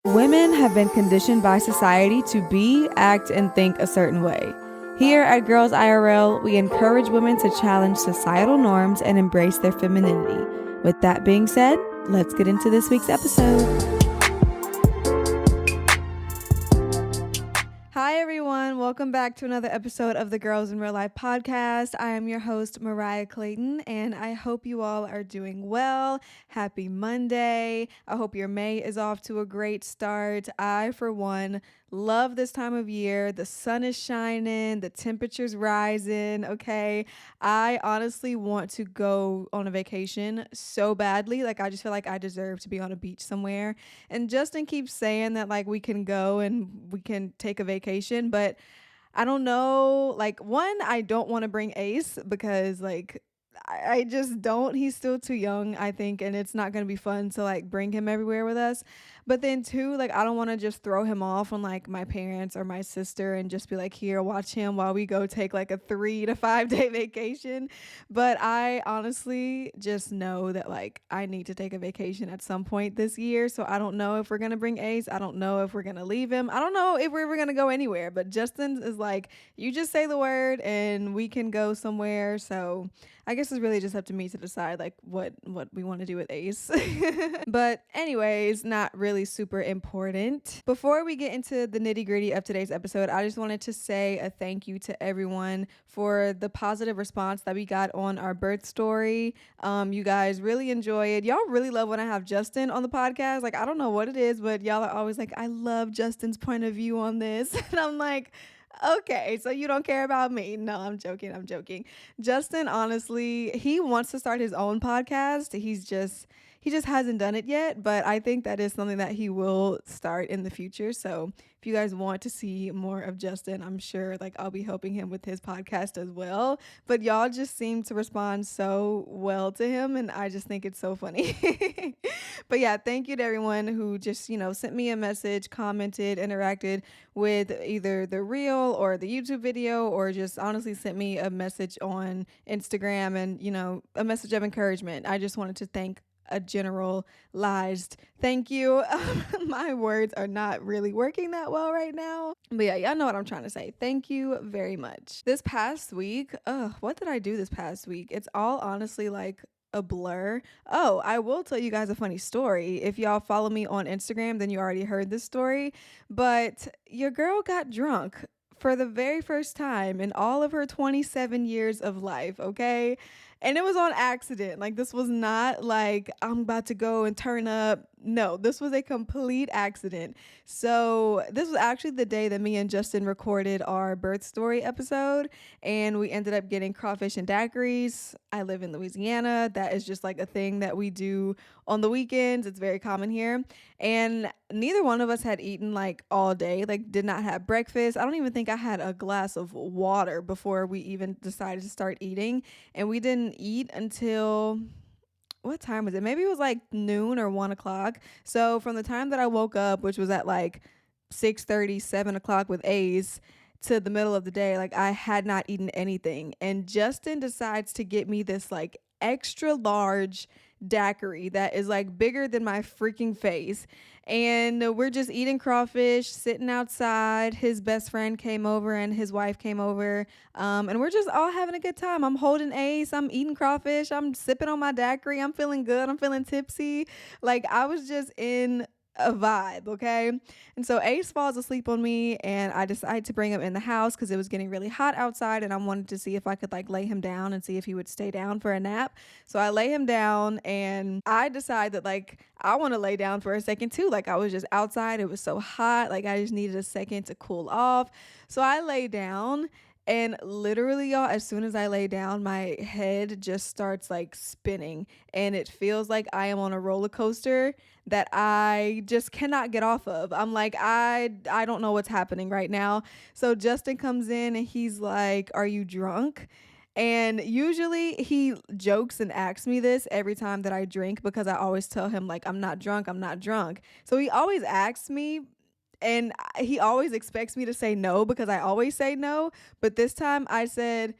Women have been conditioned by society to be, act, and think a certain way. Here at Girls IRL, we encourage women to challenge societal norms and embrace their femininity. With that being said, let's get into this week's episode. Hi, everyone. Welcome back to another episode of the Girls in Real Life podcast. I am your host, Mariah Clayton, and I hope you all are doing well. Happy Monday. I hope your May is off to a great start. I, for one, love this time of year. The sun is shining, the temperature's rising, okay? I honestly want to go on a vacation so badly. I just feel like I deserve to be on a beach somewhere. And Justin keeps saying that, we can go and we can take a vacation, but I don't know. One, I don't want to bring Ace because, I just don't. He's still too young, I think, and it's not going to be fun to bring him everywhere with us. But then two, I don't want to just throw him off on my parents or my sister and just be like, here, watch him while we go take a 3 to 5 day vacation. But I honestly just know that I need to take a vacation at some point this year. So I don't know if we're going to bring Ace. I don't know if we're going to leave him. I don't know if we're ever going to go anywhere. But Justin is you just say the word and we can go somewhere. So I guess it's really just up to me to decide what we want to do with Ace. But anyways, not really super important. Before we get into the nitty-gritty of today's episode, I just wanted to say a thank you to everyone for the positive response that we got on our birth story. You guys really enjoy it. Y'all really love when I have Justin on the podcast. I don't know what it is, but y'all are always I love Justin's point of view on this. And I'm like, okay, so you don't care about me. No, I'm joking. Justin, honestly, he wants to start his own podcast. He just hasn't done it yet, but I think that is something that he will start in the future. So if you guys want to see more of Justin, I'm sure I'll be helping him with his podcast as well. But y'all just seem to respond so well to him, and I just think it's so funny. But yeah, thank you to everyone who just, sent me a message, commented, interacted with either the reel or the YouTube video, or just honestly sent me a message on Instagram and, a message of encouragement. I just wanted to thank a generalized thank you. My words are not really working that well right now. But yeah, y'all know what I'm trying to say. Thank you very much. This past week, what did I do this past week? It's all honestly a blur. Oh, I will tell you guys a funny story. If y'all follow me on Instagram, then you already heard this story. But your girl got drunk for the very first time in all of her 27 years of life, okay? And it was on accident. This was not I'm about to go and turn up. No, this was a complete accident. So this was actually the day that me and Justin recorded our birth story episode, and we ended up getting crawfish and daiquiris. I live in Louisiana. That is just a thing that we do on the weekends. It's very common here. And neither one of us had eaten all day, did not have breakfast. I don't even think I had a glass of water before we even decided to start eating. And we didn't eat until, what time was it? Maybe it was noon or 1 o'clock. So from the time that I woke up, which was at 6:30, 7 o'clock with A's, to the middle of the day, I had not eaten anything. And Justin decides to get me this extra large daiquiri that is bigger than my freaking face. And we're just eating crawfish, sitting outside. His best friend came over and his wife came over. And we're just all having a good time. I'm holding Ace. I'm eating crawfish. I'm sipping on my daiquiri. I'm feeling good. I'm feeling tipsy. I was just in a vibe, okay? And so Ace falls asleep on me, and I decide to bring him in the house because it was getting really hot outside, and I wanted to see if I could lay him down and see if he would stay down for a nap. So I lay him down, and I decide that I want to lay down for a second too. I was just outside. It was so hot. I just needed a second to cool off. So I lay down. And literally, y'all, as soon as I lay down, my head just starts spinning, and it feels like I am on a roller coaster that I just cannot get off of. I'm I don't know what's happening right now. So Justin comes in and he's like, "Are you drunk?" And usually he jokes and asks me this every time that I drink, because I always tell him I'm not drunk. So he always asks me. And he always expects me to say no, because I always say no. But this time I said,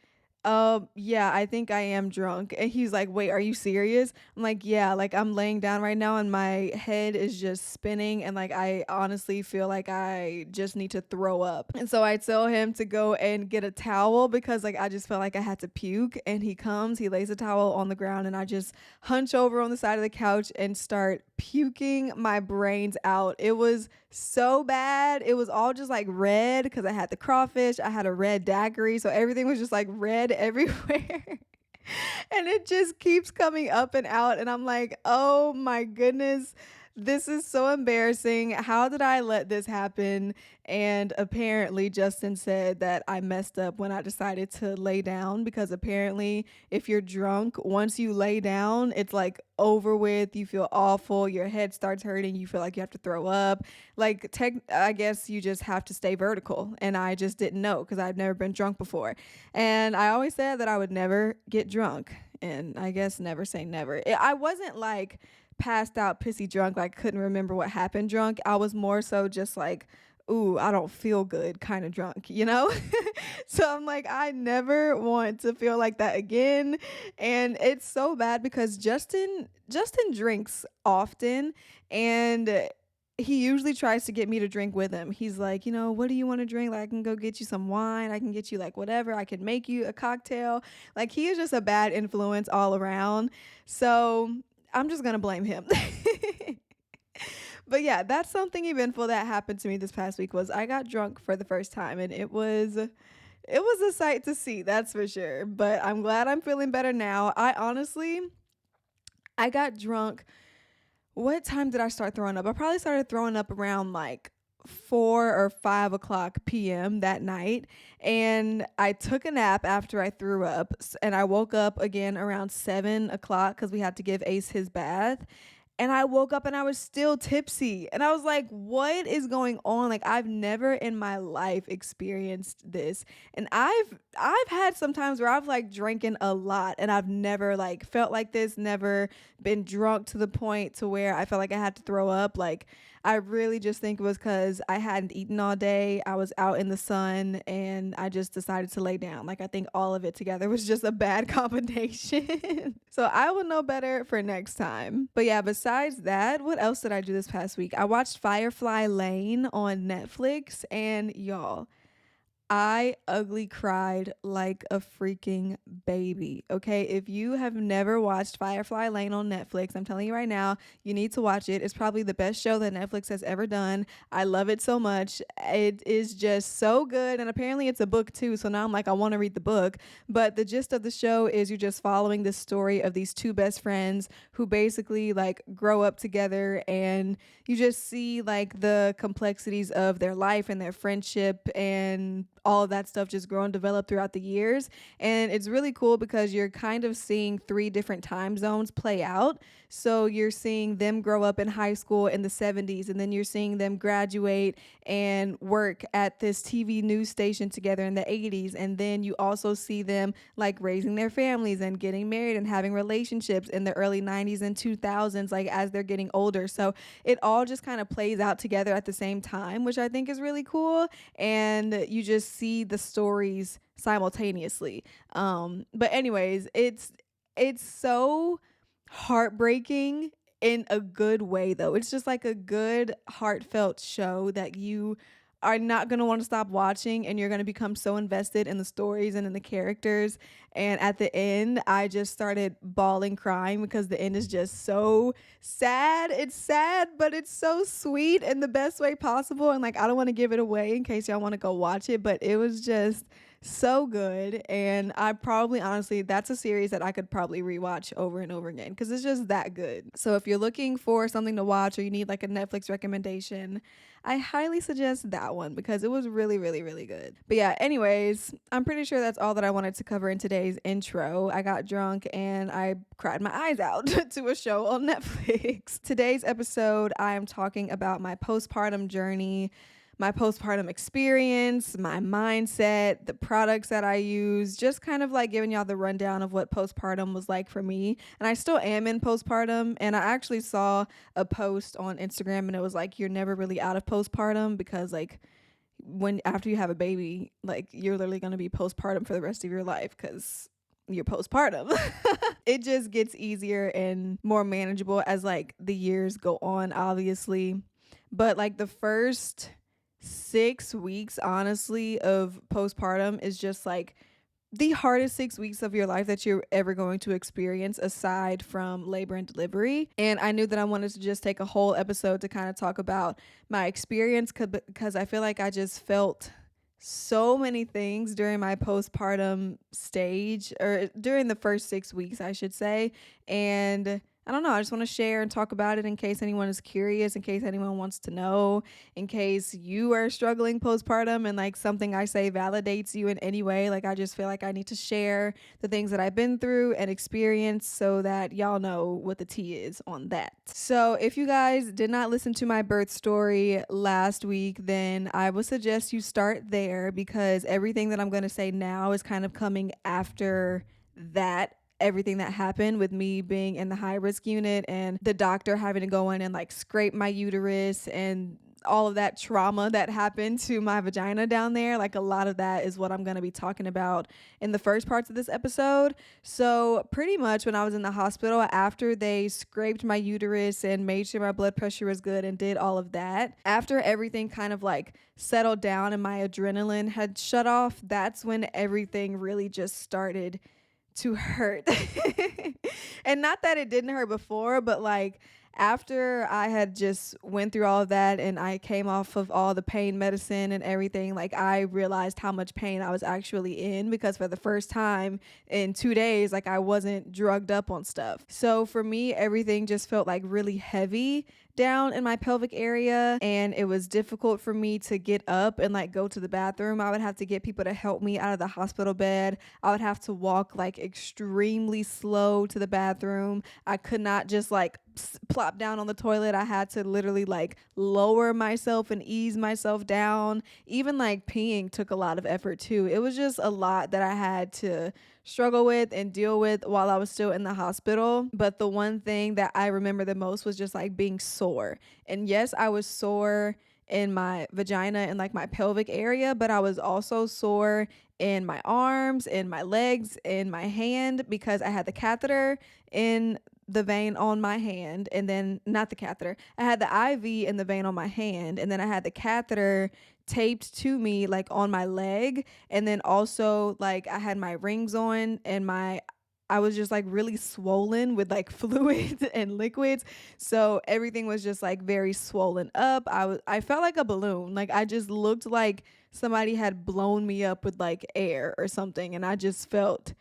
Yeah, I think I am drunk. And he's like, "Wait, are you serious?" I'm like, "Yeah, like I'm laying down right now and my head is just spinning and like I honestly feel like I just need to throw up." And so I tell him to go and get a towel because like I just felt like I had to puke, and he comes, he lays a towel on the ground, and I just hunch over on the side of the couch and start puking my brains out. It was so bad. It was all just like red because I had the crawfish, I had a red daiquiri, so everything was just like red everywhere. And it just keeps coming up and out. And I'm like, oh my goodness, this is so embarrassing. How did I let this happen? And apparently, Justin said that I messed up when I decided to lay down because apparently, if you're drunk, once you lay down, it's like over with. You feel awful. Your head starts hurting. You feel like you have to throw up. Like, I guess you just have to stay vertical. And I just didn't know because I've never been drunk before. And I always said that I would never get drunk. And I guess never say never. I wasn't like passed out, pissy drunk, like couldn't remember what happened drunk. I was more so just like, ooh, I don't feel good kind of drunk, you know? So I'm like, I never want to feel like that again. And it's so bad because Justin drinks often, and he usually tries to get me to drink with him. He's like, what do you want to drink? Like, I can go get you some wine. I can get you like whatever. I can make you a cocktail. Like, he is just a bad influence all around. So I'm just going to blame him. But yeah, that's something eventful that happened to me this past week was I got drunk for the first time, and it was a sight to see, that's for sure. But I'm glad I'm feeling better now. I got drunk. What time did I start throwing up? I probably started throwing up around like 4 or 5 o'clock p.m. that night, and I took a nap after I threw up, and I woke up again around 7 o'clock because we had to give Ace his bath. And I woke up and I was still tipsy. And I was like, what is going on? Like, I've never in my life experienced this. And I've had some times where I've like drinking a lot and I've never like felt like this, never been drunk to the point to where I felt like I had to throw up. Like, I really just think it was because I hadn't eaten all day. I was out in the sun and I just decided to lay down. Like, I think all of it together was just a bad combination. So I will know better for next time. But yeah, besides that, what else did I do this past week? I watched Firefly Lane on Netflix, and y'all, I ugly cried like a freaking baby. Okay. If you have never watched Firefly Lane on Netflix, I'm telling you right now, you need to watch it. It's probably the best show that Netflix has ever done. I love it so much. It is just so good. And apparently it's a book too. So now I'm like, I want to read the book. But the gist of the show is you're just following the story of these two best friends who basically like grow up together, and you just see like the complexities of their life and their friendship and all of that stuff just grow and develop throughout the years. And it's really cool because you're kind of seeing 3 different time zones play out. So you're seeing them grow up in high school in the 70s, and then you're seeing them graduate and work at this TV news station together in the 80s. And then you also see them like raising their families and getting married and having relationships in the early 90s and 2000s, like as they're getting older. So it all just kind of plays out together at the same time, which I think is really cool. And you just see the stories simultaneously. But anyways, it's so heartbreaking in a good way though. It's just like a good heartfelt show that you are not going to want to stop watching, and you're going to become so invested in the stories and in the characters. And at the end, I just started bawling, crying because the end is just so sad. It's sad, but it's so sweet in the best way possible. And like, I don't want to give it away in case y'all want to go watch it, but it was just so good. And I probably, honestly, that's a series that I could probably rewatch over and over again because it's just that good. So if you're looking for something to watch or you need like a Netflix recommendation, I highly suggest that one because it was really, really, really good. But yeah, anyways, I'm pretty sure that's all that I wanted to cover in today's intro. I got drunk and I cried my eyes out to a show on Netflix. Today's episode, I am talking about my postpartum journey, my postpartum experience, my mindset, the products that I use, just kind of like giving y'all the rundown of what postpartum was like for me. And I still am in postpartum. And I actually saw a post on Instagram and it was like, you're never really out of postpartum because like when after you have a baby, like you're literally going to be postpartum for the rest of your life because you're postpartum. It just gets easier and more manageable as like the years go on, obviously. But like the first 6 weeks, honestly, of postpartum is just like the hardest 6 weeks of your life that you're ever going to experience aside from labor and delivery. And I knew that I wanted to just take a whole episode to kind of talk about my experience because I feel like I just felt so many things during my postpartum stage, or during the first 6 weeks, I should say. And I don't know, I just want to share and talk about it in case anyone is curious, in case anyone wants to know, in case you are struggling postpartum and like something I say validates you in any way. Like I just feel like I need to share the things that I've been through and experienced so that y'all know what the tea is on that. So if you guys did not listen to my birth story last week, then I would suggest you start there because everything that I'm going to say now is kind of coming after that, everything that happened with me being in the high risk unit and the doctor having to go in and like scrape my uterus and all of that trauma that happened to my vagina down there. Like a lot of that is what I'm going to be talking about in the first parts of this episode. So pretty much when I was in the hospital, after they scraped my uterus and made sure my blood pressure was good and did all of that, after everything kind of like settled down and my adrenaline had shut off, that's when everything really just started to hurt. And not that it didn't hurt before, but like after I had just went through all of that and I came off of all the pain medicine and everything, like I realized how much pain I was actually in because for the first time in 2 days, like I wasn't drugged up on stuff. So for me, everything just felt like really heavy down in my pelvic area, and it was difficult for me to get up and like go to the bathroom. I would have to get people to help me out of the hospital bed. I would have to walk like extremely slow to the bathroom. I could not just like plop down on the toilet. I had to literally like lower myself and ease myself down. Even like peeing took a lot of effort too. It was just a lot that I had to struggle with and deal with while I was still in the hospital. But the one thing that I remember the most was just like being sore. And yes, I was sore in my vagina and like my pelvic area, but I was also sore in my arms, in my legs, in my hand because I had the catheter in the vein on my hand, and then not the catheter. I had the IV in the vein on my hand, and then I had the catheter taped to me like on my leg, and then also like I had my rings on and I was just like really swollen with like fluids and liquids. So everything was just like very swollen up. I felt like a balloon. Like I just looked like somebody had blown me up with like air or something, and I just felt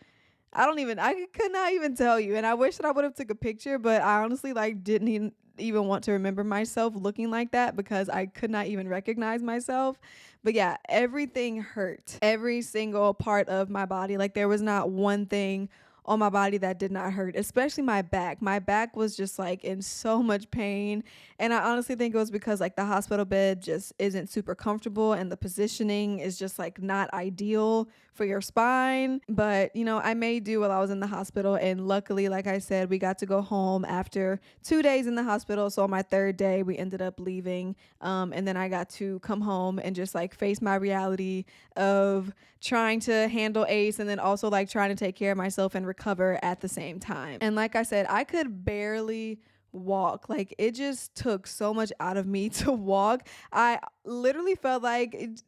I could not even tell you. And I wish that I would have took a picture, but I honestly like didn't even want to remember myself looking like that because I could not even recognize myself. But yeah, everything hurt. Every single part of my body. Like there was not one thing on my body that did not hurt, especially my back. My back was just like in so much pain. And I honestly think it was because like the hospital bed just isn't super comfortable and the positioning is just like not ideal for your spine. But you know, I made do while I was in the hospital, and luckily, like I said, we got to go home after 2 days in the hospital. So on my third day we ended up leaving, and then I got to come home and just like face my reality of trying to handle ACE and then also like trying to take care of myself and recover at the same time. And like I said, I could barely walk. Like it just took so much out of me to walk. I literally felt like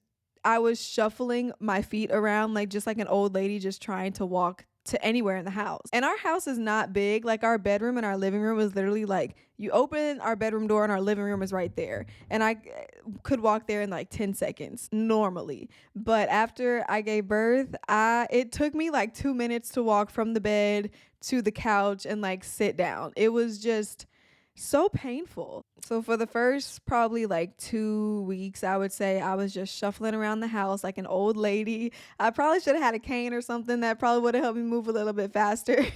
I was shuffling my feet around like just like an old lady just trying to walk to anywhere in the house. And our house is not big. Like our bedroom and our living room is literally like you open our bedroom door and our living room is right there. And I could walk there in like 10 seconds normally. But after I gave birth, it took me like 2 minutes to walk from the bed to the couch and like sit down. It was just so painful. So for the first probably like 2 weeks, I would say I was just shuffling around the house like an old lady. I probably should have had a cane or something that probably would have helped me move a little bit faster.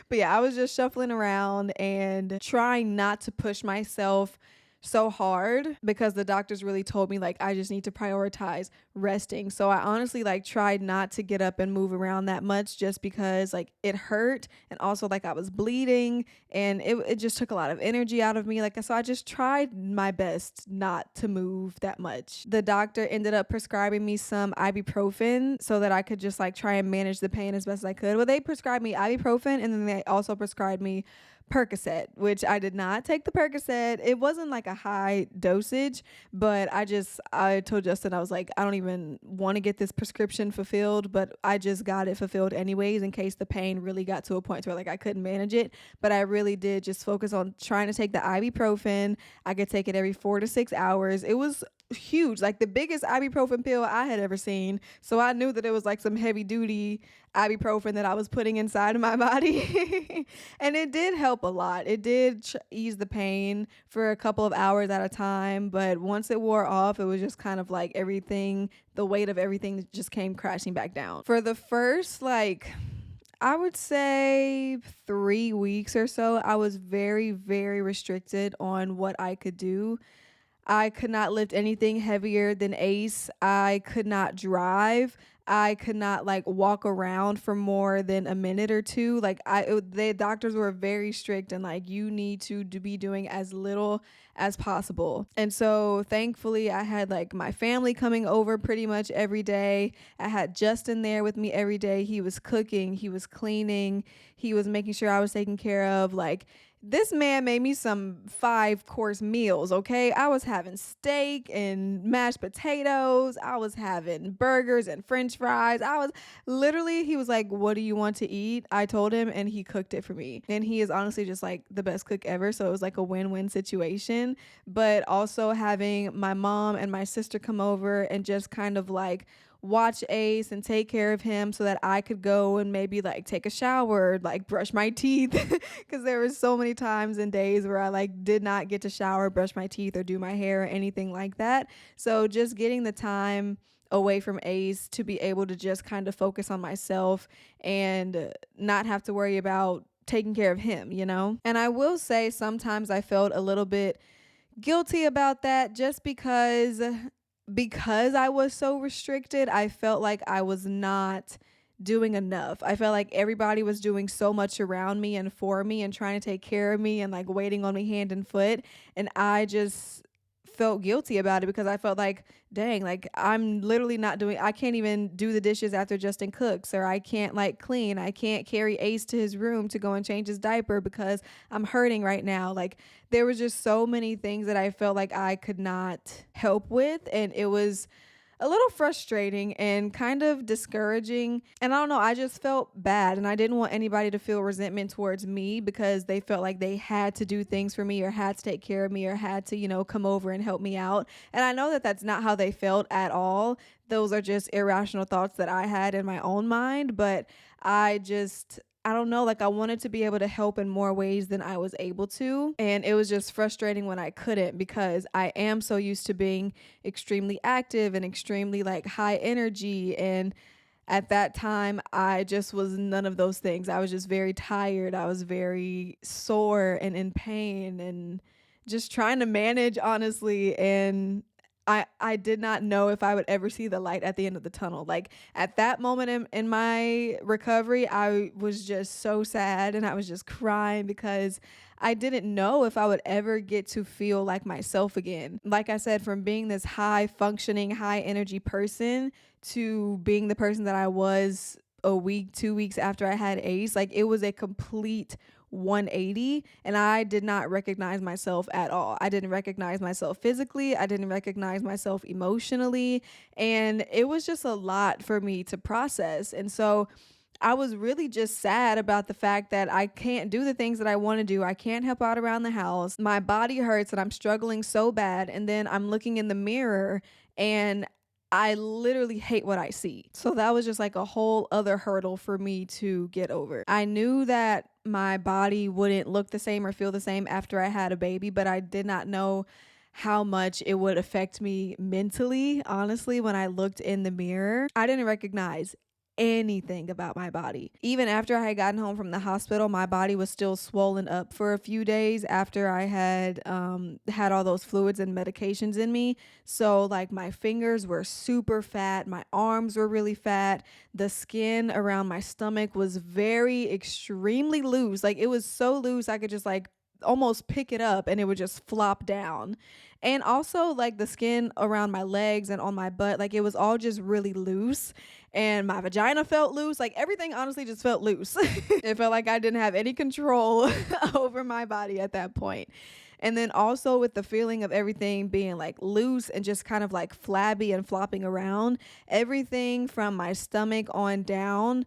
But yeah, I was just shuffling around and trying not to push myself so hard because the doctors really told me like I just need to prioritize resting. So I honestly like tried not to get up and move around that much just because like it hurt, and also like I was bleeding, and it just took a lot of energy out of me. Like, so I just tried my best not to move that much. The doctor ended up prescribing me some ibuprofen so that I could just like try and manage the pain as best as I could. Well, they prescribed me ibuprofen, and then they also prescribed me Percocet, which I did not take the Percocet. It wasn't like a high dosage, but I told Justin, I was like, I don't even want to get this prescription fulfilled, but I just got it fulfilled anyways in case the pain really got to a point where like I couldn't manage it. But I really did just focus on trying to take the ibuprofen. I could take it every 4 to 6 hours. It was huge, like the biggest ibuprofen pill I had ever seen. So I knew that it was like some heavy duty ibuprofen that I was putting inside of my body. And it did help a lot. It did ease the pain for a couple of hours at a time. But once it wore off, it was just kind of like everything, the weight of everything just came crashing back down. For the first, like, I would say 3 weeks or so, I was very, very restricted on what I could do. I could not lift anything heavier than Ace. I could not drive. I could not like walk around for more than a minute or two. Like the doctors were very strict and like you need to be doing as little as possible. And so thankfully I had like my family coming over pretty much every day. I had Justin there with me every day. He was cooking, he was cleaning, he was making sure I was taken care of. Like, this man made me some 5-course meals, okay? I was having steak and mashed potatoes. I was having burgers and french fries. He was like, what do you want to eat? I told him, and he cooked it for me. And he is honestly just like the best cook ever. So it was like a win-win situation. But also having my mom and my sister come over and just kind of like watch Ace and take care of him so that I could go and maybe like take a shower, like brush my teeth, because there were so many times and days where I like did not get to shower, brush my teeth, or do my hair or anything like that. So just getting the time away from Ace to be able to just kind of focus on myself and not have to worry about taking care of him, you know? And I will say sometimes I felt a little bit guilty about that just because I was so restricted. I felt like I was not doing enough. I felt like everybody was doing so much around me and for me and trying to take care of me and like waiting on me hand and foot. And I just felt guilty about it because I felt like, dang, like I'm literally not doing, I can't even do the dishes after Justin cooks, or I can't like clean. I can't carry Ace to his room to go and change his diaper because I'm hurting right now. Like there was just so many things that I felt like I could not help with. And it was a little frustrating and kind of discouraging. And I don't know, I just felt bad, and I didn't want anybody to feel resentment towards me because they felt like they had to do things for me or had to take care of me or had to, you know, come over and help me out. And I know that that's not how they felt at all. Those are just irrational thoughts that I had in my own mind, but I don't know, like I wanted to be able to help in more ways than I was able to. And it was just frustrating when I couldn't because I am so used to being extremely active and extremely like high energy. And at that time, I just was none of those things. I was just very tired. I was very sore and in pain and just trying to manage, honestly. And I did not know if I would ever see the light at the end of the tunnel. Like at that moment in my recovery, I was just so sad and I was just crying because I didn't know if I would ever get to feel like myself again. Like I said, from being this high functioning, high energy person to being the person that I was a week, 2 weeks after I had Ace, like it was a complete 180, and I did not recognize myself at all. I didn't recognize myself physically. I didn't recognize myself emotionally, and it was just a lot for me to process. And so I was really just sad about the fact that I can't do the things that I want to do. I can't help out around the house. My body hurts and I'm struggling so bad. And then I'm looking in the mirror and I literally hate what I see. So that was just like a whole other hurdle for me to get over. I knew that my body wouldn't look the same or feel the same after I had a baby, but I did not know how much it would affect me mentally. Honestly, when I looked in the mirror, I didn't recognize anything about my body. Even after I had gotten home from the hospital, my body was still swollen up for a few days after I had had all those fluids and medications in me. So like my fingers were super fat, my arms were really fat, the skin around my stomach was very extremely loose. Like it was so loose I could just like almost pick it up and it would just flop down. And also like the skin around my legs and on my butt, like it was all just really loose, and my vagina felt loose. Like everything honestly just felt loose. It felt like I didn't have any control over my body at that point. And then also with the feeling of everything being like loose and just kind of like flabby and flopping around, everything from my stomach on down,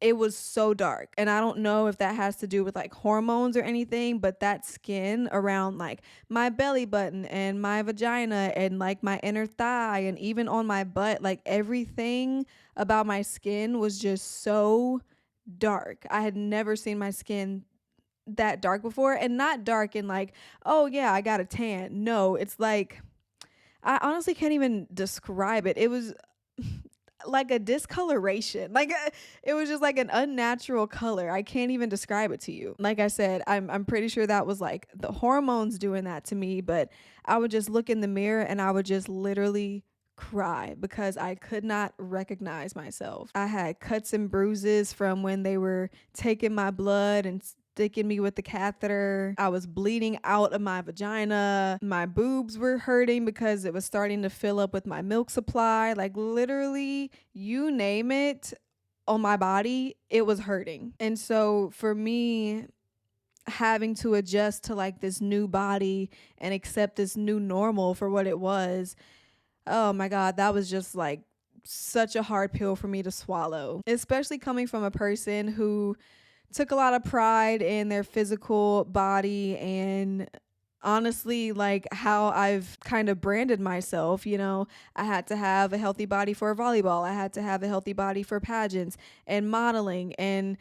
it was so dark. And I don't know if that has to do with like hormones or anything, but that skin around like my belly button and my vagina and like my inner thigh and even on my butt, like everything about my skin was just so dark. I had never seen my skin that dark before, and not dark in like, oh yeah, I got a tan. No, it's like, I honestly can't even describe it. It was like a discoloration. Like it was just like an unnatural color. I can't even describe it to you. Like I said, I'm pretty sure that was like the hormones doing that to me, but I would just look in the mirror and I would just literally cry because I could not recognize myself. I had cuts and bruises from when they were taking my blood and sticking me with the catheter. I was bleeding out of my vagina. My boobs were hurting because it was starting to fill up with my milk supply. Like literally, you name it on my body, it was hurting. And so for me, having to adjust to like this new body and accept this new normal for what it was, oh my God, that was just like such a hard pill for me to swallow, especially coming from a person who took a lot of pride in their physical body and honestly like how I've kind of branded myself. You know, I had to have a healthy body for volleyball. I had to have a healthy body for pageants and modeling and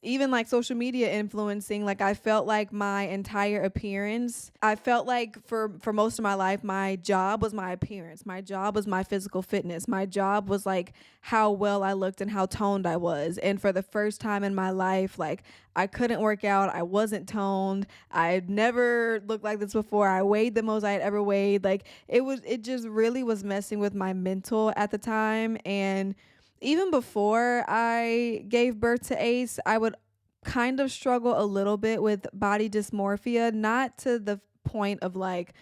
even like social media influencing. Like I felt like my entire appearance, I felt like for most of my life, my job was my appearance. My job was my physical fitness. My job was like how well I looked and how toned I was. And for the first time in my life, like I couldn't work out. I wasn't toned. I'd never looked like this before. I weighed the most I had ever weighed. Like it just really was messing with my mental at the time. And even before I gave birth to Ace, I would kind of struggle a little bit with body dysmorphia, not to the point of like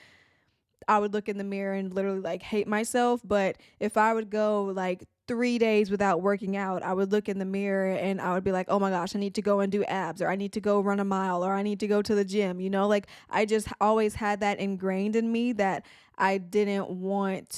I would look in the mirror and literally like hate myself, but if I would go like 3 days without working out, I would look in the mirror and I would be like, oh my gosh, I need to go and do abs, or I need to go run a mile, or I need to go to the gym. You know, like I just always had that ingrained in me that I didn't want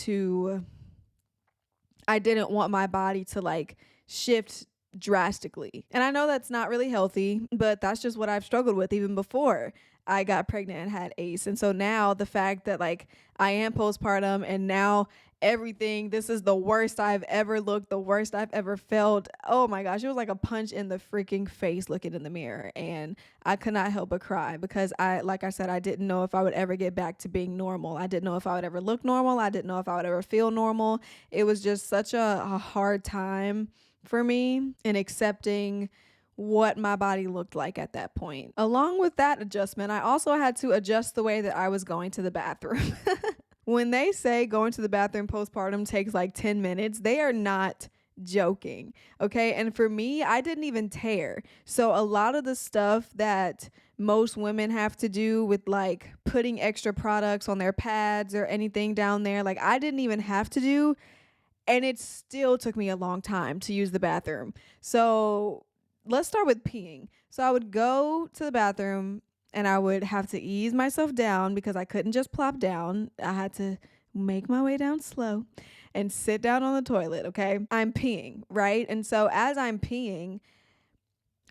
my body to like shift drastically. And I know that's not really healthy, but that's just what I've struggled with even before I got pregnant and had Ace. And so now the fact that like I am postpartum and now everything, this is the worst I've ever looked, the worst I've ever felt. Oh my gosh, it was like a punch in the freaking face looking in the mirror. And I could not help but cry because like I said, I didn't know if I would ever get back to being normal. I didn't know if I would ever look normal. I didn't know if I would ever feel normal. It was just such a hard time for me in accepting what my body looked like at that point. Along with that adjustment, I also had to adjust the way that I was going to the bathroom. When they say going to the bathroom postpartum takes like 10 minutes, they are not joking. Okay. And for me, I didn't even tear. So a lot of the stuff that most women have to do with like putting extra products on their pads or anything down there, like I didn't even have to do. And it still took me a long time to use the bathroom. So let's start with peeing. So I would go to the bathroom and I would have to ease myself down because I couldn't just plop down. I had to make my way down slow and sit down on the toilet, okay? I'm peeing, right? And so as I'm peeing,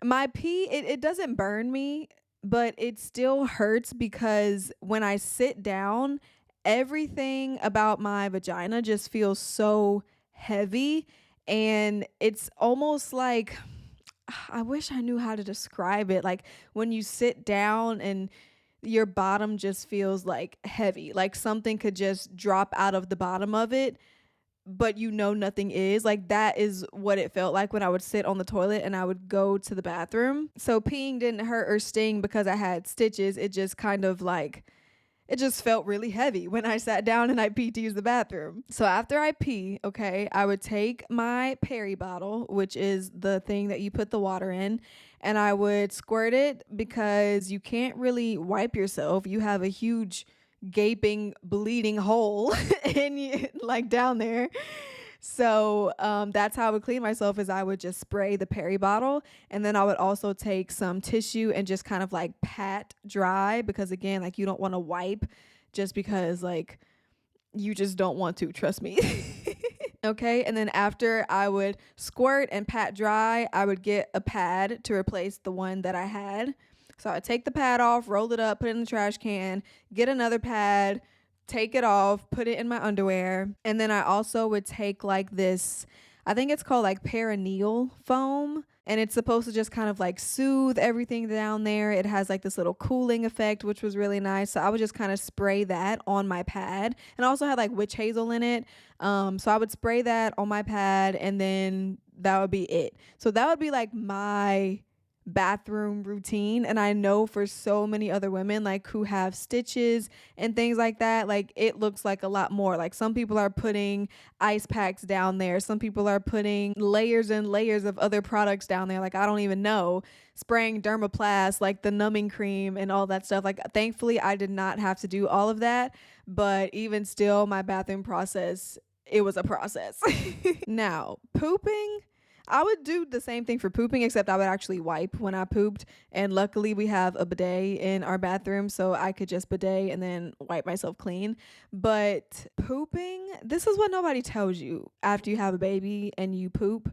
my pee, it doesn't burn me, but it still hurts because when I sit down, everything about my vagina just feels so heavy, and it's almost like, I wish I knew how to describe it. Like when you sit down and your bottom just feels like heavy, like something could just drop out of the bottom of it. but you know nothing is. Like that is what it felt like when I would sit on the toilet and I would go to the bathroom. So peeing didn't hurt or sting because I had stitches. It just kind of like, it just felt really heavy when I sat down and I peed to use the bathroom. So after I pee, okay, I would take my peri bottle, which is the thing that you put the water in, and I would squirt it because you can't really wipe yourself. You have a huge gaping bleeding hole in you, like down there. So that's how I would clean myself, is I would just spray the peri bottle, and then I would also take some tissue and just kind of like pat dry, because again, like you don't want to wipe just because like you just don't want to, trust me. Okay, and then after I would squirt and pat dry, I would get a pad to replace the one that I had. So I would take the pad off, roll it up, put it in the trash can, get another pad, take it off, put it in my underwear. And then I also would take like this, I think it's called like perineal foam. And it's supposed to just kind of like soothe everything down there. It has like this little cooling effect, which was really nice. So I would just kind of spray that on my pad. And I also had like witch hazel in it. So I would spray that on my pad, and then that would be it. So that would be like my bathroom routine. And I know for so many other women like who have stitches and things like that, like it looks like a lot more. Like some people are putting ice packs down there, some people are putting layers and layers of other products down there, like I don't even know, spraying dermaplast, like the numbing cream and all that stuff. Like thankfully I did not have to do all of that, but even still my bathroom process, it was a process. Now pooping, I would do the same thing for pooping, except I would actually wipe when I pooped. And luckily we have a bidet in our bathroom, so I could just bidet and then wipe myself clean. But pooping, this is what nobody tells you after you have a baby and you poop.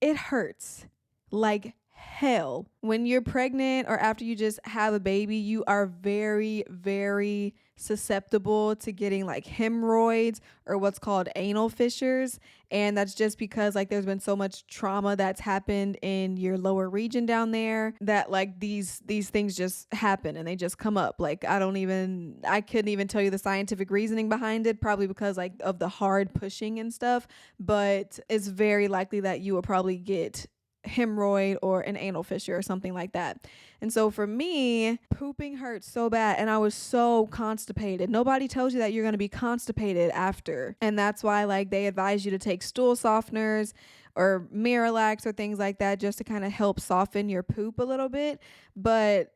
It hurts like hell. When you're pregnant or after you just have a baby, you are very, very susceptible to getting like hemorrhoids or what's called anal fissures. And that's just because like there's been so much trauma that's happened in your lower region down there that like these things just happen and they just come up. Like I couldn't even tell you the scientific reasoning behind it, probably because like of the hard pushing and stuff, but it's very likely that you will probably get hemorrhoid or an anal fissure or something like that. And so for me, pooping hurt so bad and I was so constipated. Nobody tells you that you're going to be constipated after. And that's why like they advise you to take stool softeners or Miralax or things like that just to kind of help soften your poop a little bit. But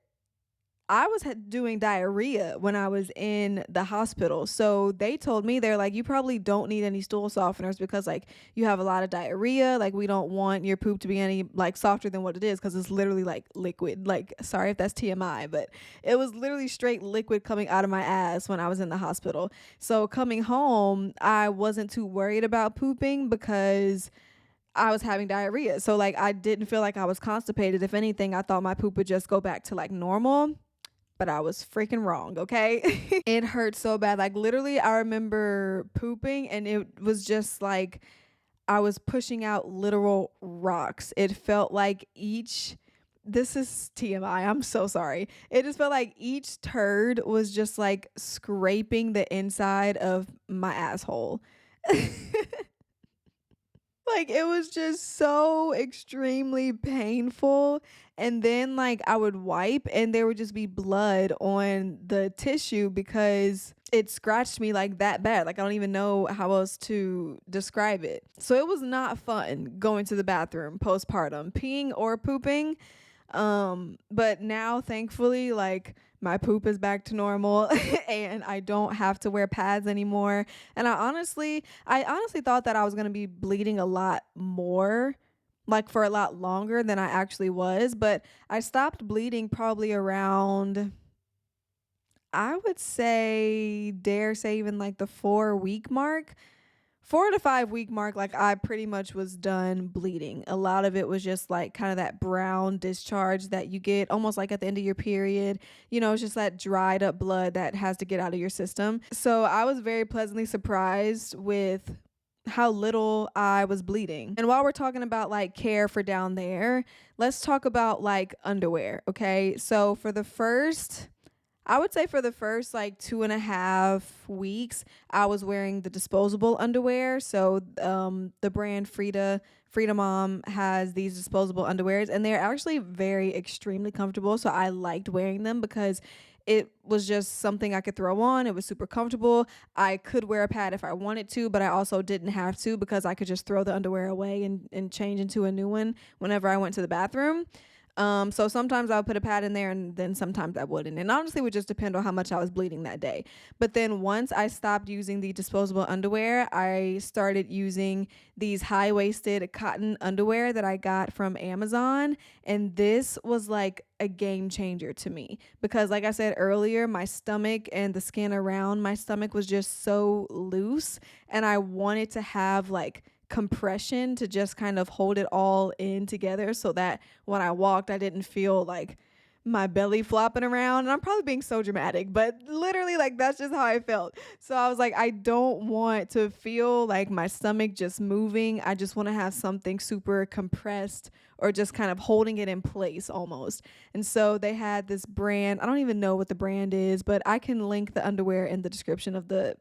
I was doing diarrhea when I was in the hospital. So they told me, they're like, you probably don't need any stool softeners because like you have a lot of diarrhea. Like we don't want your poop to be any like softer than what it is, because it's literally like liquid. Like, sorry if that's TMI, but it was literally straight liquid coming out of my ass when I was in the hospital. So coming home, I wasn't too worried about pooping because I was having diarrhea. So like I didn't feel like I was constipated. If anything, I thought my poop would just go back to like normal. But I was freaking wrong, okay? It hurt so bad. Like literally I remember pooping and it was just like I was pushing out literal rocks. It felt like this is TMI, I'm so sorry. It just felt like each turd was just like scraping the inside of my asshole. Like it was just so extremely painful. And then like I would wipe and there would just be blood on the tissue because it scratched me like that bad. Like I don't even know how else to describe it. So it was not fun going to the bathroom postpartum, peeing or pooping. But now thankfully like my poop is back to normal and I don't have to wear pads anymore. And I honestly thought that I was going to be bleeding a lot more, like for a lot longer than I actually was, but I stopped bleeding probably around, I would say, dare say even like the 4 week mark. 4 to 5 week mark, like I pretty much was done bleeding. A lot of it was just like kind of that brown discharge that you get almost like at the end of your period. You know, it's just that dried up blood that has to get out of your system. So I was very pleasantly surprised with how little I was bleeding. And while we're talking about like care for down there, let's talk about like underwear, okay? So for the first, I would say for the first like 2.5 weeks, I was wearing the disposable underwear. So the brand Frida Mom has these disposable underwears, and they're actually very extremely comfortable. So I liked wearing them because it was just something I could throw on. It was super comfortable. I could wear a pad if I wanted to, but I also didn't have to because I could just throw the underwear away and change into a new one whenever I went to the bathroom. So sometimes I would put a pad in there and then sometimes I wouldn't. And honestly, it would just depend on how much I was bleeding that day. But then once I stopped using the disposable underwear, I started using these high-waisted cotton underwear that I got from Amazon. And this was like a game changer to me because, like I said earlier, my stomach and the skin around my stomach was just so loose. And I wanted to have like compression to just kind of hold it all in together so that when I walked, I didn't feel like my belly flopping around. And I'm probably being so dramatic, but literally, like, that's just how I felt. So I was like, I don't want to feel like my stomach just moving. I just want to have something super compressed or just kind of holding it in place almost. And so they had this brand. I don't even know what the brand is, but I can link the underwear in the description of the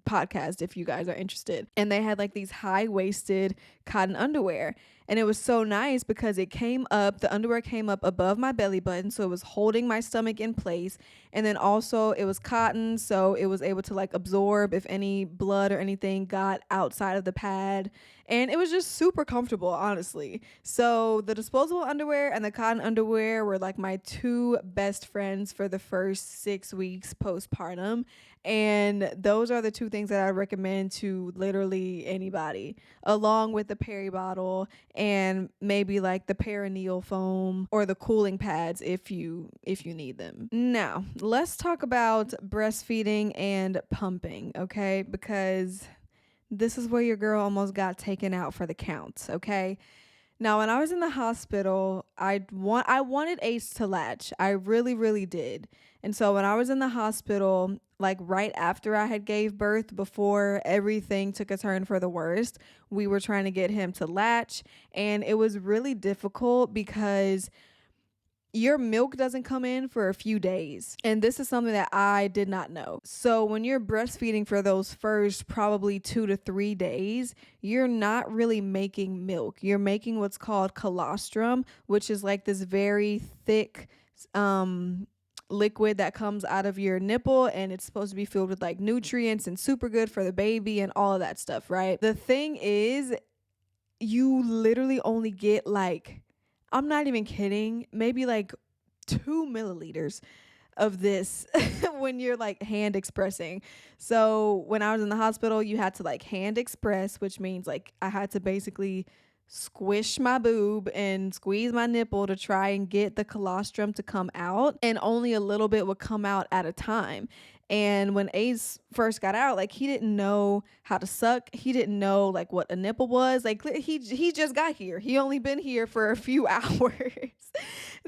podcast if you guys are interested. And they had like these high-waisted cotton underwear, and it was so nice because the underwear came up above my belly button, so it was holding my stomach in place. And then also it was cotton, so it was able to like absorb if any blood or anything got outside of the pad. And it was just super comfortable, honestly. So the disposable underwear and the cotton underwear were like my two best friends for the first 6 weeks postpartum. And those are the two things that I recommend to literally anybody, along with the Peri bottle and maybe like the perineal foam or the cooling pads if you need them. Now, let's talk about breastfeeding and pumping, okay? Because this is where your girl almost got taken out for the count, okay? Now, when I was in the hospital, I wanted Ace to latch. I really, really did. And so when I was in the hospital, like right after I had gave birth, before everything took a turn for the worst, we were trying to get him to latch. And it was really difficult because your milk doesn't come in for a few days. And this is something that I did not know. So when you're breastfeeding for those first probably 2 to 3 days, you're not really making milk. You're making what's called colostrum, which is like this very thick liquid that comes out of your nipple, and it's supposed to be filled with like nutrients and super good for the baby and all of that stuff, right? The thing is, you literally only get like, I'm not even kidding, maybe like 2 milliliters of this when you're like hand expressing. So when I was in the hospital, you had to like hand express, which means like I had to basically squish my boob and squeeze my nipple to try and get the colostrum to come out, and only a little bit would come out at a time. And when Ace first got out, like, he didn't know how to suck. He didn't know like what a nipple was. Like, he just got here. He only been here for a few hours.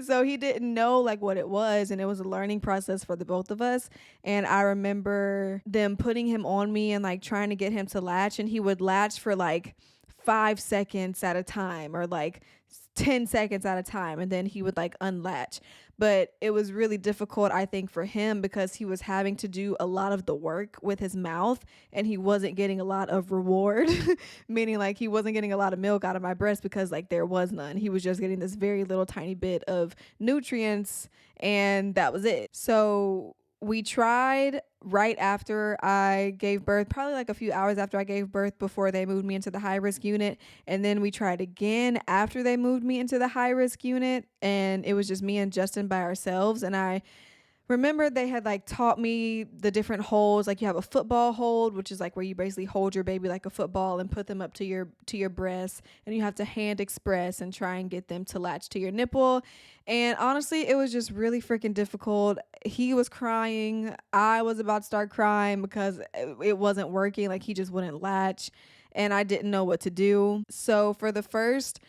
So he didn't know like what it was, and it was a learning process for the both of us. And I remember them putting him on me and like trying to get him to latch, and he would latch for like 5 seconds at a time or like 10 seconds at a time, and then he would like unlatch. But it was really difficult, I think, for him because he was having to do a lot of the work with his mouth, and he wasn't getting a lot of reward, meaning like he wasn't getting a lot of milk out of my breast because like there was none. He was just getting this very little tiny bit of nutrients, and that was it. So we tried right after I gave birth, probably like a few hours after I gave birth, before they moved me into the high risk unit. And then we tried again after they moved me into the high risk unit, and it was just me and Justin by ourselves. And I remember they had like taught me the different holds. Like, you have a football hold, which is like where you basically hold your baby like a football and put them up to your breast, and you have to hand express and try and get them to latch to your nipple. And honestly, it was just really freaking difficult. He was crying. I was about to start crying because it wasn't working. Like, he just wouldn't latch, and I didn't know what to do. So for the first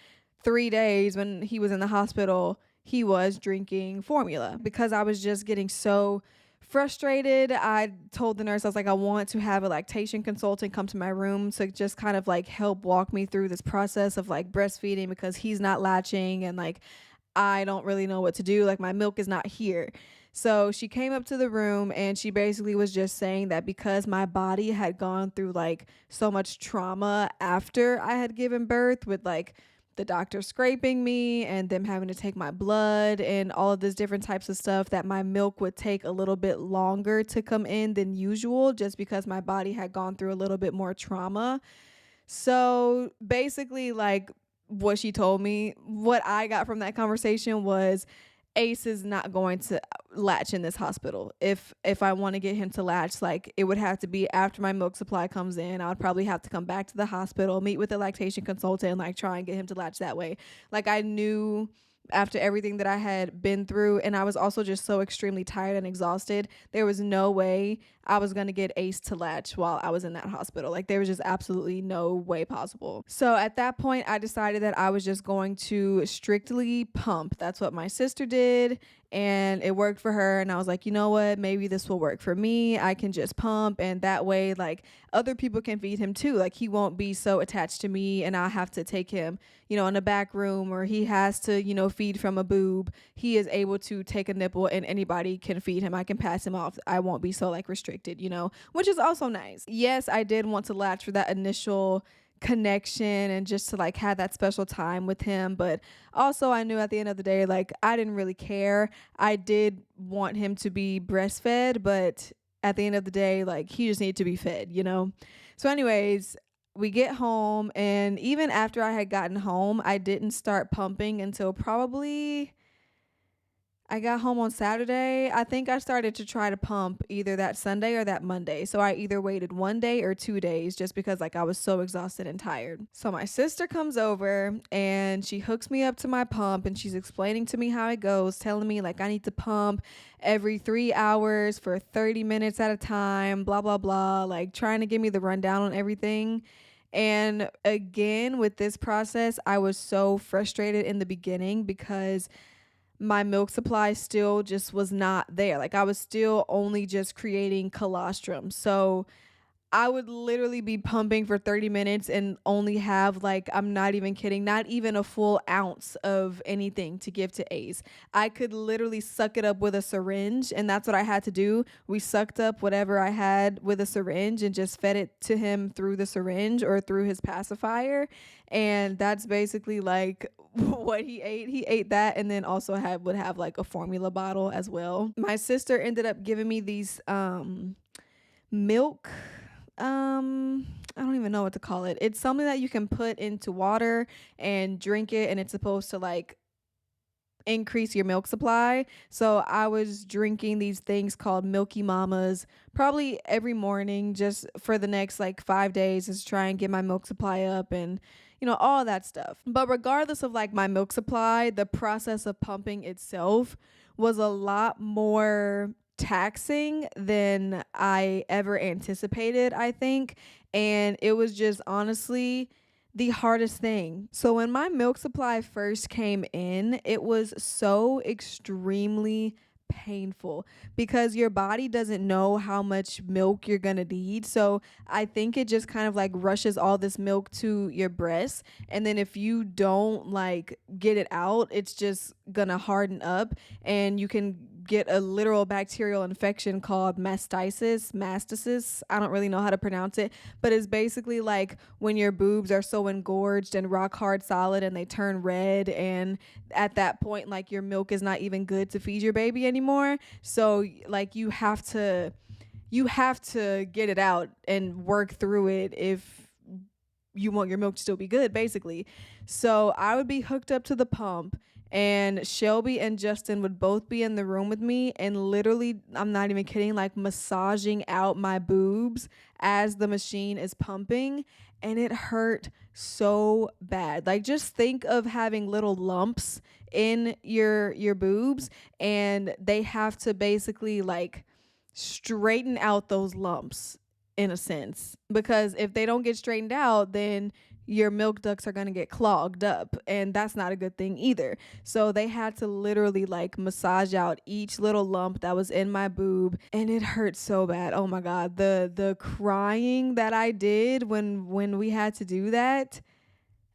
3 days when he was in the hospital, he was drinking formula because I was just getting so frustrated. I told the nurse, I was like, I want to have a lactation consultant come to my room to just kind of like help walk me through this process of like breastfeeding, because he's not latching and like I don't really know what to do. Like, my milk is not here. So she came up to the room and she basically was just saying that because my body had gone through like so much trauma after I had given birth, with like the doctor scraping me and them having to take my blood and all of this different types of stuff, that my milk would take a little bit longer to come in than usual, just because my body had gone through a little bit more trauma. So basically, like, what she told me, what I got from that conversation was, Ace is not going to latch in this hospital. If I want to get him to latch, like, it would have to be after my milk supply comes in. I would probably have to come back to the hospital, meet with the lactation consultant, and like try and get him to latch that way. Like, I knew after everything that I had been through, and I was also just so extremely tired and exhausted, there was no way I was going to get Ace to latch while I was in that hospital. Like, there was just absolutely no way possible. So at that point, I decided that I was just going to strictly pump. That's what my sister did, and it worked for her. And I was like, you know what, maybe this will work for me. I can just pump, and that way, like, other people can feed him too. Like, he won't be so attached to me and I'll have to take him, in a back room, or he has to, feed from a boob. He is able to take a nipple and anybody can feed him. I can pass him off. I won't be so like restricted, which is also nice. Yes, I did want to latch for that initial connection and just to like have that special time with him, but also I knew at the end of the day, like, I didn't really care. I did want him to be breastfed, but at the end of the day, like, he just needed to be fed. So anyways, we get home, and even after I had gotten home, I didn't start pumping until probably I got home on Saturday. I think I started to try to pump either that Sunday or that Monday. So I either waited 1 day or 2 days, just because like I was so exhausted and tired. So my sister comes over and she hooks me up to my pump, and she's explaining to me how it goes, telling me like I need to pump every 3 hours for 30 minutes at a time, blah, blah, blah, like trying to give me the rundown on everything. And again, with this process, I was so frustrated in the beginning because my milk supply still just was not there. Like, I was still only just creating colostrum. So I would literally be pumping for 30 minutes and only have, like, I'm not even kidding, not even a full ounce of anything to give to Ace. I could literally suck it up with a syringe, and that's what I had to do. We sucked up whatever I had with a syringe and just fed it to him through the syringe or through his pacifier. And that's basically like what he ate. He ate that, and then also would have like a formula bottle as well. My sister ended up giving me these milk, I don't even know what to call it. It's something that you can put into water and drink it, and it's supposed to like increase your milk supply. So I was drinking these things called Milky Mamas probably every morning, just for the next like 5 days, to try and get my milk supply up, and all that stuff. But regardless of like my milk supply, the process of pumping itself was a lot more taxing than I ever anticipated, I think. And it was just honestly the hardest thing. So when my milk supply first came in, it was so extremely painful because your body doesn't know how much milk you're gonna need. So I think it just kind of like rushes all this milk to your breast, and then if you don't like get it out, it's just gonna harden up, and you can get a literal bacterial infection called mastitis. I don't really know how to pronounce it, but it's basically like when your boobs are so engorged and rock hard solid and they turn red, and at that point like your milk is not even good to feed your baby anymore. So like you have to get it out and work through it if you want your milk to still be good, basically. So I would be hooked up to the pump, and Shelby and Justin would both be in the room with me, and literally, I'm not even kidding, like massaging out my boobs as the machine is pumping, and it hurt so bad. Like, just think of having little lumps in your boobs, and they have to basically like straighten out those lumps in a sense, because if they don't get straightened out, then your milk ducts are going to get clogged up, and that's not a good thing either. So they had to literally like massage out each little lump that was in my boob, and it hurt so bad. Oh my god, the crying that I did when we had to do that,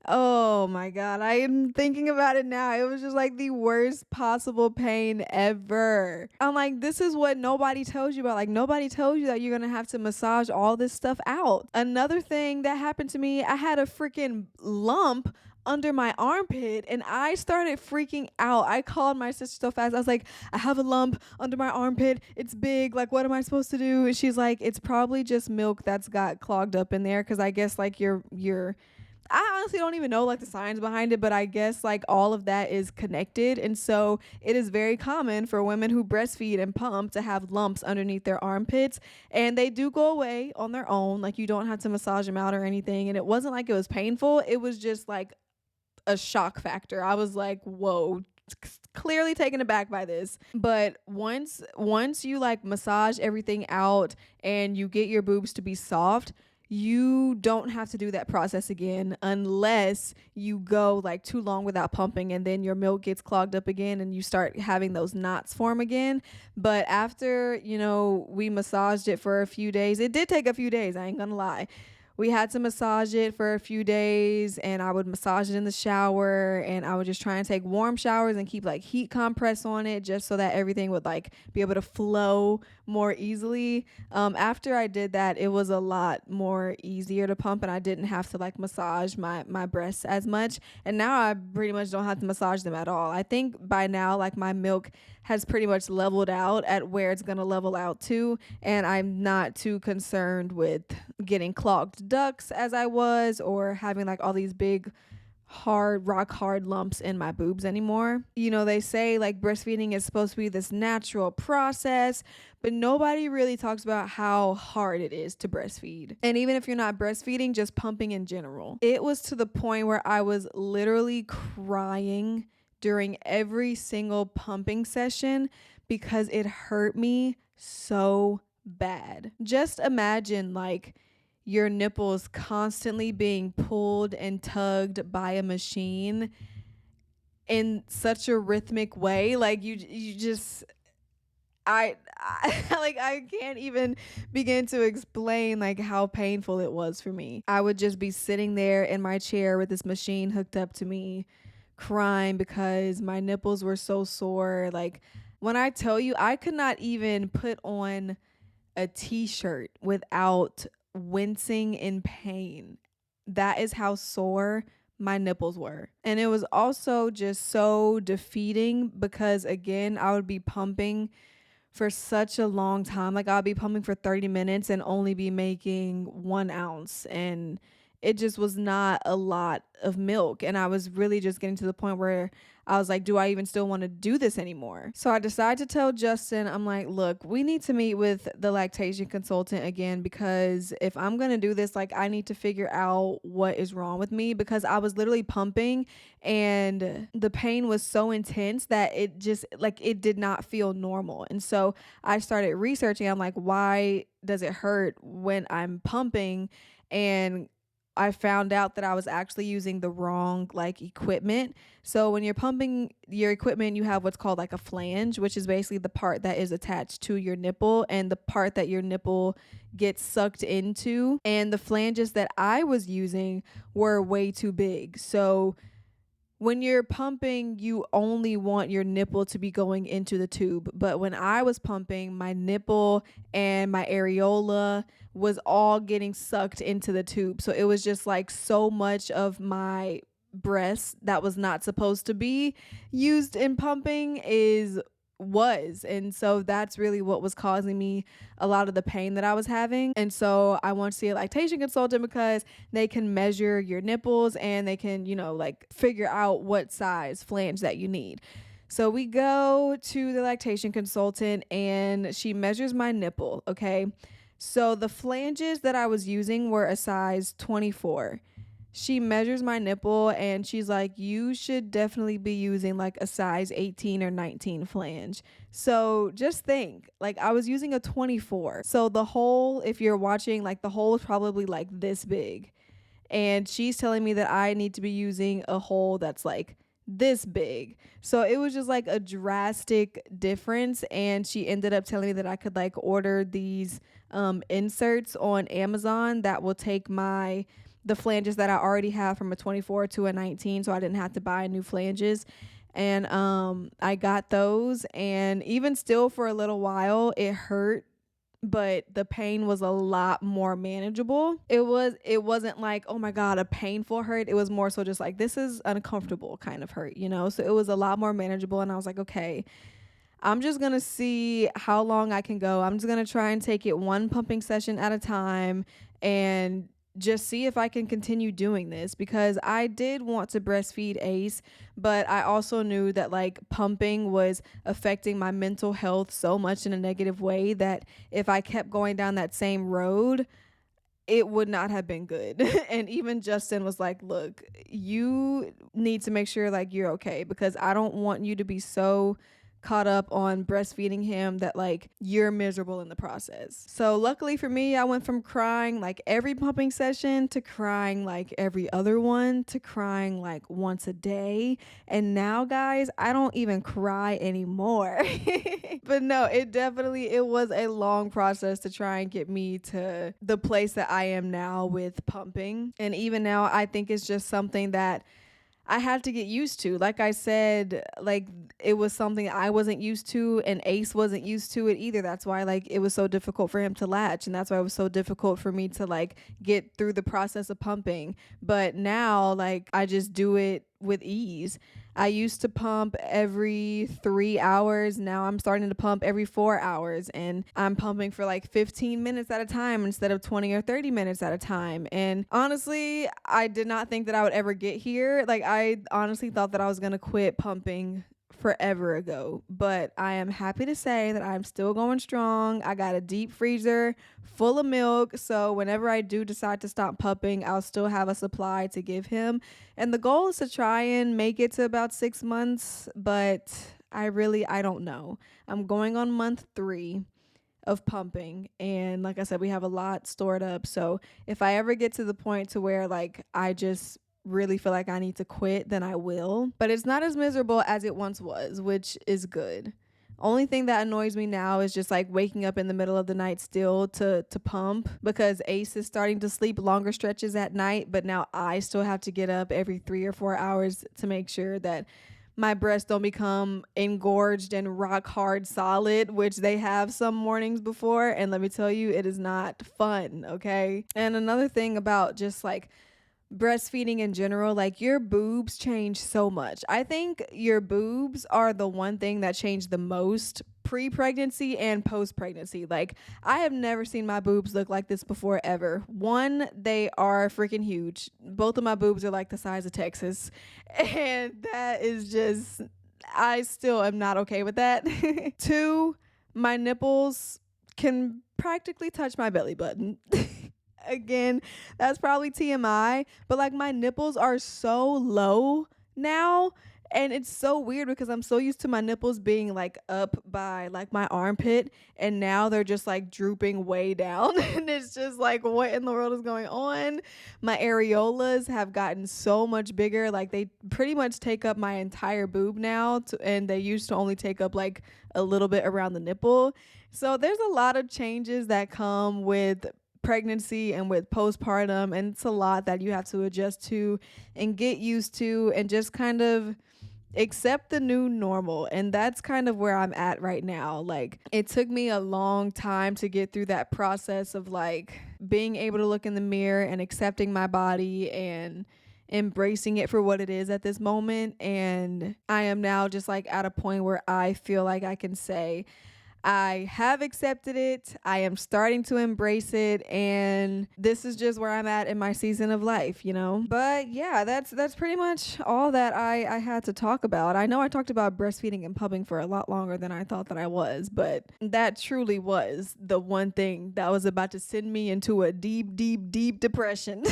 Oh my God. I am thinking about it now. It was just like the worst possible pain ever. I'm like, this is what nobody tells you about. Like, nobody tells you that you're going to have to massage all this stuff out. Another thing that happened to me, I had a freaking lump under my armpit and I started freaking out. I called my sister so fast. I was like, I have a lump under my armpit. It's big. Like, what am I supposed to do? And she's like, it's probably just milk that's got clogged up in there. Cause I guess like your I honestly don't even know like the science behind it, but I guess like all of that is connected. And so it is very common for women who breastfeed and pump to have lumps underneath their armpits, and they do go away on their own. Like, you don't have to massage them out or anything. And it wasn't like it was painful. It was just like a shock factor. I was like, whoa, clearly taken aback by this. But once you like massage everything out and you get your boobs to be soft, you don't have to do that process again unless you go like too long without pumping and then your milk gets clogged up again and you start having those knots form again. But after, we massaged it for a few days, it did take a few days, I ain't gonna lie. We had to massage it for a few days, and I would massage it in the shower, and I would just try and take warm showers and keep like heat compress on it just so that everything would like be able to flow more easily. After I did that, it was a lot more easier to pump, and I didn't have to like massage my breasts as much. And now I pretty much don't have to massage them at all. I think by now like my milk has pretty much leveled out at where it's going to level out to, and I'm not too concerned with getting clogged ducts as I was, or having like all these big rock hard lumps in my boobs anymore. They say like breastfeeding is supposed to be this natural process, but nobody really talks about how hard it is to breastfeed. And even if you're not breastfeeding, just pumping in general. It was to the point where I was literally crying during every single pumping session because it hurt me so bad. Just imagine like your nipples constantly being pulled and tugged by a machine in such a rhythmic way. Like you just I like I can't even begin to explain like how painful it was for me. I would just be sitting there in my chair with this machine hooked up to me, crying because my nipples were so sore. Like, when I tell you, I could not even put on a t-shirt without wincing in pain. That is how sore my nipples were. And it was also just so defeating because, again, I would be pumping for such a long time. Like, I'll be pumping for 30 minutes and only be making 1 ounce, and it just was not a lot of milk. And I was really just getting to the point where I was like, do I even still want to do this anymore? So I decided to tell Justin, I'm like, look, we need to meet with the lactation consultant again, because if I'm going to do this, like, I need to figure out what is wrong with me, because I was literally pumping and the pain was so intense that it just like, it did not feel normal. And so I started researching. I'm like, why does it hurt when I'm pumping? And I found out that I was actually using the wrong like equipment. So when you're pumping your equipment, you have what's called like a flange, which is basically the part that is attached to your nipple and the part that your nipple gets sucked into. And the flanges that I was using were way too big. So when you're pumping, you only want your nipple to be going into the tube. But when I was pumping, my nipple and my areola was all getting sucked into the tube. So it was just like so much of my breast that was not supposed to be used in pumping was. And so that's really what was causing me a lot of the pain that I was having. And so I want to see a lactation consultant because they can measure your nipples and they can, like figure out what size flange that you need. So we go to the lactation consultant and she measures my nipple. Okay. So the flanges that I was using were a size 24. She measures my nipple and she's like, you should definitely be using like a size 18 or 19 flange. So just think, like, I was using a 24. So the hole, if you're watching, like the hole is probably like this big. And she's telling me that I need to be using a hole that's like this big. So it was just like a drastic difference. And she ended up telling me that I could like order these inserts on Amazon that will take my the flanges that I already have from a 24 to a 19, so I didn't have to buy new flanges. And I got those, and even still for a little while it hurt, but the pain was a lot more manageable. It wasn't like, oh my god, a painful hurt. It was more so just like, this is uncomfortable kind of hurt, you know? So it was a lot more manageable, and I was like, okay, I'm just gonna see how long I can go. I'm just gonna try and take it one pumping session at a time and just see if I can continue doing this, because I did want to breastfeed Ace, but I also knew that like pumping was affecting my mental health so much in a negative way that if I kept going down that same road, it would not have been good. And even Justin was like, look, you need to make sure like you're okay, because I don't want you to be so caught up on breastfeeding him that like you're miserable in the process. So luckily for me, I went from crying like every pumping session to crying like every other one to crying like once a day. And now, guys, I don't even cry anymore. But no, it was a long process to try and get me to the place that I am now with pumping. And even now, I think it's just something that I had to get used to. Like I said, like it was something I wasn't used to, and Ace wasn't used to it either. That's why like it was so difficult for him to latch, and that's why it was so difficult for me to like get through the process of pumping. But now like I just do it with ease. I used to pump every 3 hours. Now I'm starting to pump every 4 hours, and I'm pumping for like 15 minutes at a time instead of 20 or 30 minutes at a time. And honestly, I did not think that I would ever get here. Like I honestly thought that I was going to quit pumping forever ago, but I am happy to say that I'm still going strong. I got a deep freezer full of milk, so whenever I do decide to stop pumping, I'll still have a supply to give him. And the goal is to try and make it to about 6 months, but I don't know. I'm going on month 3 of pumping, and like I said, we have a lot stored up. So if I ever get to the point to where like I just really feel like I need to quit, then I will. But it's not as miserable as it once was, which is good. Only thing that annoys me now is just like waking up in the middle of the night still to pump, because Ace is starting to sleep longer stretches at night, but now I still have to get up every 3 or 4 hours to make sure that my breasts don't become engorged and rock hard solid, which they have some mornings before. And let me tell you, it is not fun, okay? And another thing about just like breastfeeding in general, like your boobs change so much. I think your boobs are the one thing that changed the most pre-pregnancy and post-pregnancy. Like I have never seen my boobs look like this before ever. One, they are freaking huge. Both of my boobs are like the size of Texas, and that is just, I still am not okay with that. 2, my nipples can practically touch my belly button. Again, that's probably TMI, but like my nipples are so low now, and it's so weird because I'm so used to my nipples being like up by like my armpit, and now they're just like drooping way down. And it's just like, what in the world is going on? My areolas have gotten so much bigger. Like they pretty much take up my entire boob now, and they used to only take up like a little bit around the nipple. So there's a lot of changes that come with pregnancy and with postpartum, and it's a lot that you have to adjust to and get used to and just kind of accept the new normal. And that's kind of where I'm at right now. Like it took me a long time to get through that process of like being able to look in the mirror and accepting my body and embracing it for what it is at this moment. And I am now just like at a point where I feel like I can say I have accepted it. I am starting to embrace it, and this is just where I'm at in my season of life, you know? But yeah, that's pretty much all that I had to talk about. I know I talked about breastfeeding and pumping for a lot longer than I thought that I was, but that truly was the one thing that was about to send me into a deep, deep, deep depression.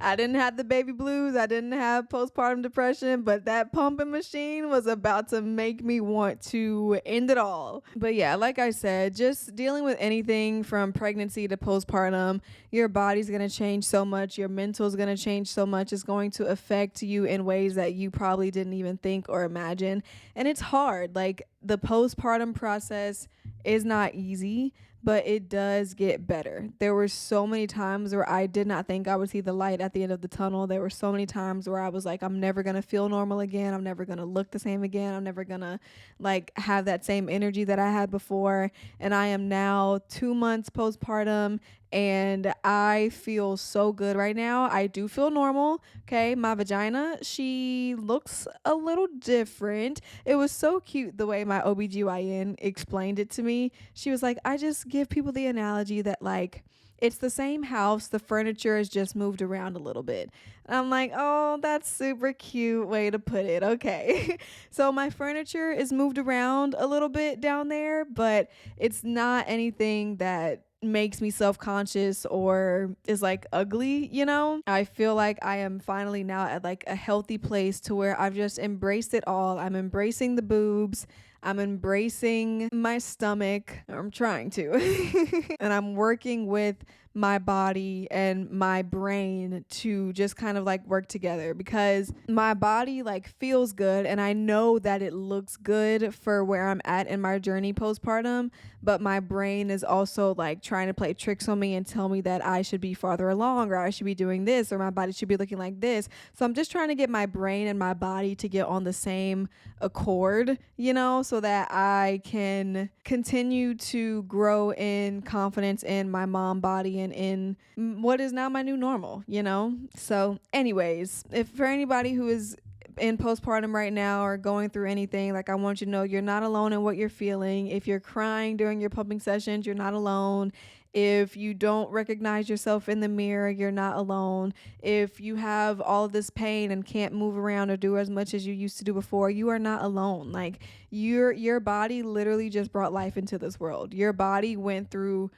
I didn't have the baby blues. I didn't have postpartum depression, but that pumping machine was about to make me want to end it all. But yeah, like I said, just dealing with anything from pregnancy to postpartum, your body's going to change so much. Your mental is going to change so much. It's going to affect you in ways that you probably didn't even think or imagine. And it's hard. Like the postpartum process is not easy, but it does get better. There were so many times where I did not think I would see the light at the end of the tunnel. There were so many times where I was like, I'm never going to feel normal again. I'm never going to look the same again. I'm never going to like have that same energy that I had before. And I am now 2 months postpartum and I feel so good right now. I do feel normal. Okay. My vagina, she looks a little different. It was so cute the way my OBGYN explained it to me. She was like, I just give people the analogy that like it's the same house, the furniture is just moved around a little bit. And I'm like, oh, that's super cute way to put it. Okay. So my furniture is moved around a little bit down there, but it's not anything that makes me self-conscious or is like ugly, you know? I feel like I am finally now at like a healthy place to where I've just embraced it all. I'm embracing the boobs. I'm embracing my stomach. I'm trying to. And I'm working with my body and my brain to just kind of like work together because my body like feels good and I know that it looks good for where I'm at in my journey postpartum, but my brain is also like trying to play tricks on me and tell me that I should be farther along or I should be doing this or my body should be looking like this. So I'm just trying to get my brain and my body to get on the same accord, you know, so that I can continue to grow in confidence in my mom body and in what is now my new normal, you know? So anyways, if for anybody who is in postpartum right now or going through anything, like I want you to know you're not alone in what you're feeling. If you're crying during your pumping sessions, you're not alone. If you don't recognize yourself in the mirror, you're not alone. If you have all of this pain and can't move around or do as much as you used to do before, you are not alone. Like your body literally just brought life into this world. Your body went through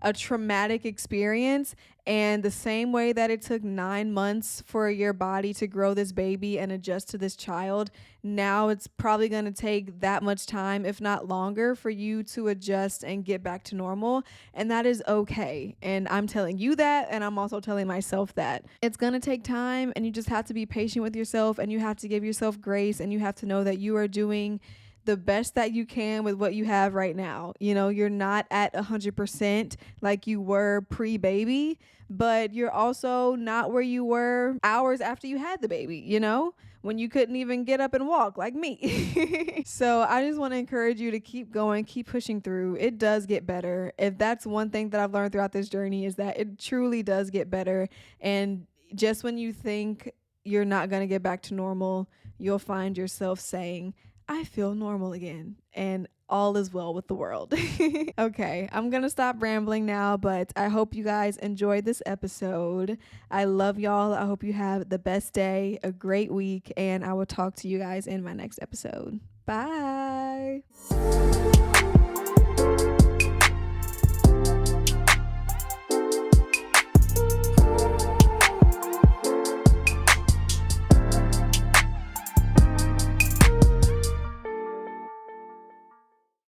a traumatic experience, and the same way that it took 9 months for your body to grow this baby and adjust to this child, now it's probably going to take that much time, if not longer, for you to adjust and get back to normal. And that is okay. And I'm telling you that, and I'm also telling myself that it's going to take time, and you just have to be patient with yourself, and you have to give yourself grace, and you have to know that you are doing the best that you can with what you have right now. You know, you're not at 100% like you were pre-baby, but you're also not where you were hours after you had the baby, you know, when you couldn't even get up and walk like me. So I just want to encourage you to keep going, keep pushing through. It does get better. If that's one thing that I've learned throughout this journey is that it truly does get better. And just when you think you're not going to get back to normal, you'll find yourself saying, I feel normal again, and all is well with the world. Okay, I'm gonna stop rambling now, but I hope you guys enjoyed this episode. I love y'all. I hope you have the best day, a great week, and I will talk to you guys in my next episode. Bye.